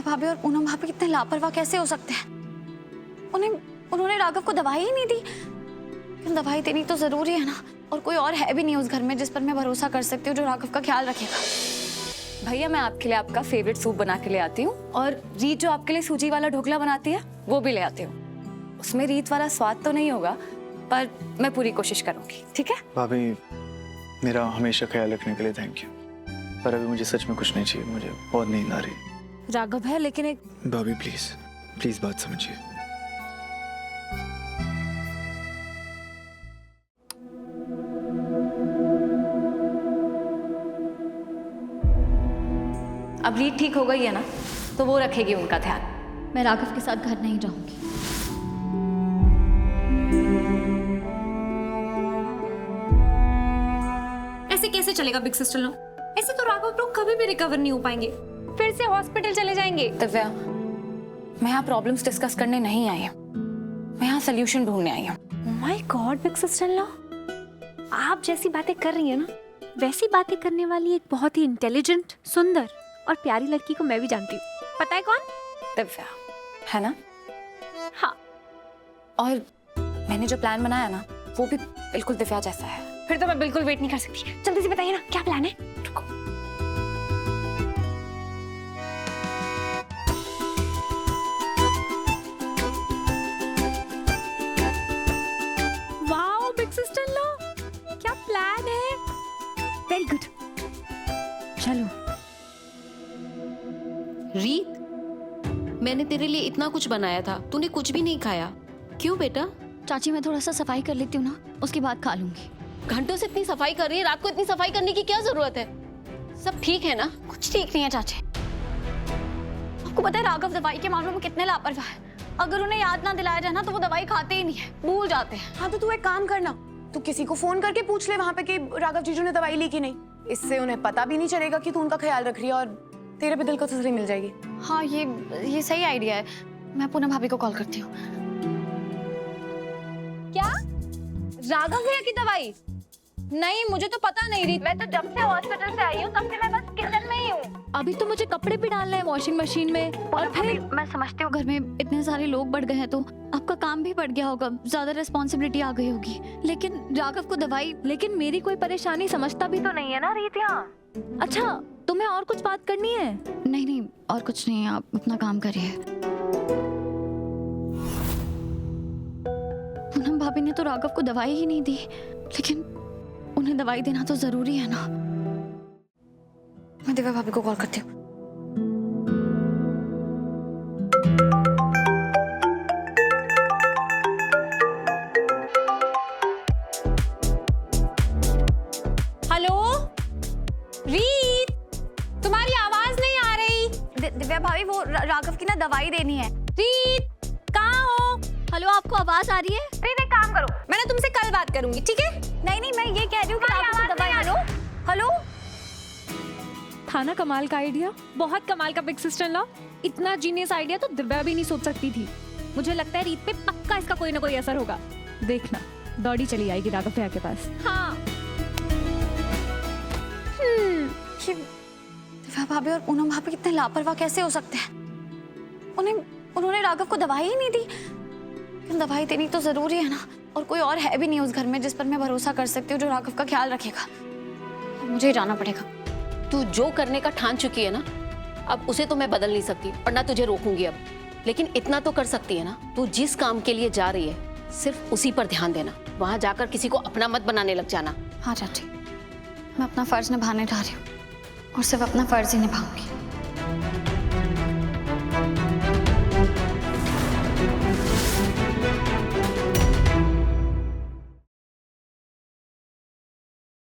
भाभी और पूनम भाभी इतने लापरवाह कैसे हो सकते हैं? उन्होंने राघव को दवाई ही नहीं दी। लेकिन दवाई देनी तो जरूरी है ना, और कोई और है भी नहीं उस घर में जिस पर मैं भरोसा कर सकती हूँ जो राघव का ख्याल रखेगा। भैया मैं आपके लिए आपका फेवरेट सूप बना के ले आती हूँ, और रीत जो आपके लिए सूजी वाला ढोकला बनाती है वो भी ले आती हूँ। उसमें रीत वाला स्वाद तो नहीं होगा, पर मैं पूरी कोशिश करूंगी, ठीक है? भाभी, मेरा हमेशा ख्याल रखने के लिए थैंक यू, पर अभी मुझे सच में कुछ नहीं चाहिए, मुझे बहुत नींद आ रही। राघव है लेकिन एक भाभी प्लीज प्लीज बात समझिए। अब रीत ठीक हो गई है ना, तो वो रखेगी उनका ध्यान। मैं राघव के साथ घर नहीं जाऊंगी। ऐसे कैसे चलेगा बिग सिस्टर लो? ऐसे तो राघव लोग कभी भी रिकवर नहीं हो पाएंगे, फिर से हॉस्पिटल चले जाएंगे। दिव्या, मैं यहाँ प्रॉब्लम्स डिस्कस करने नहीं आई हूँ, मैं यहाँ सोल्यूशन ढूंढने आई हूँ। माय गॉड बिग सिस्टर लो, आप जैसी बातें कर रही है ना, वैसी बातें करने वाली एक बहुत ही इंटेलिजेंट, सुंदर और प्यारी लड़की को मैं भी जानती हूँ। पता है कौन? दिव्या, है ना? हाँ। और मैंने जो प्लान बनाया ना, वो भी बिल्कुल दिव्या जैसा है। फिर तो मैं बिल्कुल वेट नहीं कर सकती, जल्दी से बताइए ना क्या प्लान है। रुको। वाओ बिग सिस्टर लो, क्या प्लान है, वेरी गुड। चलो। रीत, मैंने तेरे लिए इतना कुछ बनाया था, तूने कुछ भी नहीं खाया, क्यों बेटा? चाची मैं थोड़ा सा सफाई कर लेती हूँ ना, उसके बाद खा लूंगी। घंटों से इतनी सफाई कर रही है, रात को इतनी सफाई करने की क्या जरूरत है? सब ठीक है ना? कुछ ठीक नहीं है चाची। आपको पता है राघव दवाई के मामलों में कितने लापरवाह है। अगर उन्हें याद ना दिलाया जाए ना तो वो दवाई खाते ही नहीं है, भूल जाते हैं। हाँ तो तू एक काम करना, तू किसी को फोन करके पूछ ले वहाँ पे कि राघव जीजू ने दवाई ली कि नहीं। इससे उन्हें पता भी नहीं चलेगा कि तू उनका ख्याल रख रही है, और तेरे भी दिल को तसल्ली मिल जाएगी। हाँ ये सही आइडिया है। मैं पूनम भाभी को कॉल करती हूँ। क्या? राघव भैया की दवाई? नहीं, मुझे तो पता नहीं रीत। मैं तो जब से हॉस्पिटल से आई हूँ तब से मैं बस किचन में ही हूँ। अभी तो मुझे कपड़े भी डालने हैं वॉशिंग मशीन में, और फिर मैं समझती हूँ घर में इतने सारे लोग बढ़ गए हैं तो आपका काम भी बढ़ गया होगा, ज्यादा रिस्पॉन्सिबिलिटी आ गई होगी। लेकिन राघव को दवाई, लेकिन मेरी कोई परेशानी समझता भी तो नहीं है ना रीत यहाँ। अच्छा, तुम्हें और कुछ बात करनी है? नहीं और कुछ नहीं, आप अपना काम करिए। पूनम भाभी ने तो राघव को दवाई ही नहीं दी, लेकिन उन्हें दवाई देना तो जरूरी है ना। मैं दिव्या भाभी को कॉल करती हूँ। हेलो रीत, तुम्हारी आवाज नहीं आ रही। दिव्या भाभी वो राघव की ना दवाई देनी है। रीत कहाँ हो? हेलो, आपको आवाज आ रही है? रीत एक काम करो, मैंने तुमसे कल बात करूंगी, ठीक है? नहीं मैं ये कह रही हूँ कि राघव को दवाई। हेलो था ना कमाल का आइडिया, बहुत कमाल का बिग सिस्टर लॉ। इतना जीनियस आइडिया तो दिव्या भी नहीं सोच सकती थी। मुझे लगता है रीत पे पक्का इसका कोई ना कोई असर होगा। देखना, दौड़ी चली आएगी राघव भैया के पास। हाँ। दिव्या भाभी और पूनम भाभी कितने लापरवाह कैसे हो सकते हैं? उन्होंने राघव को दवाई ही नहीं दी। लेकिन दवाई देनी तो जरूरी है ना, और कोई और है भी नहीं उस घर में जिस पर मैं भरोसा कर सकती हूँ जो राघव का ख्याल रखेगा। मुझे ही जाना पड़ेगा। तू जो करने का ठान चुकी है ना, अब उसे तो मैं बदल नहीं सकती और ना तुझे रोकूंगी अब, लेकिन इतना तो कर सकती है ना, तू जिस काम के लिए जा रही है सिर्फ उसी पर ध्यान देना, वहां जाकर किसी को अपना मत बनाने लग जाना। हाँ चाची, मैं अपना फर्ज निभाने जा रही हूँ और सिर्फ अपना फर्ज ही निभाऊंगी।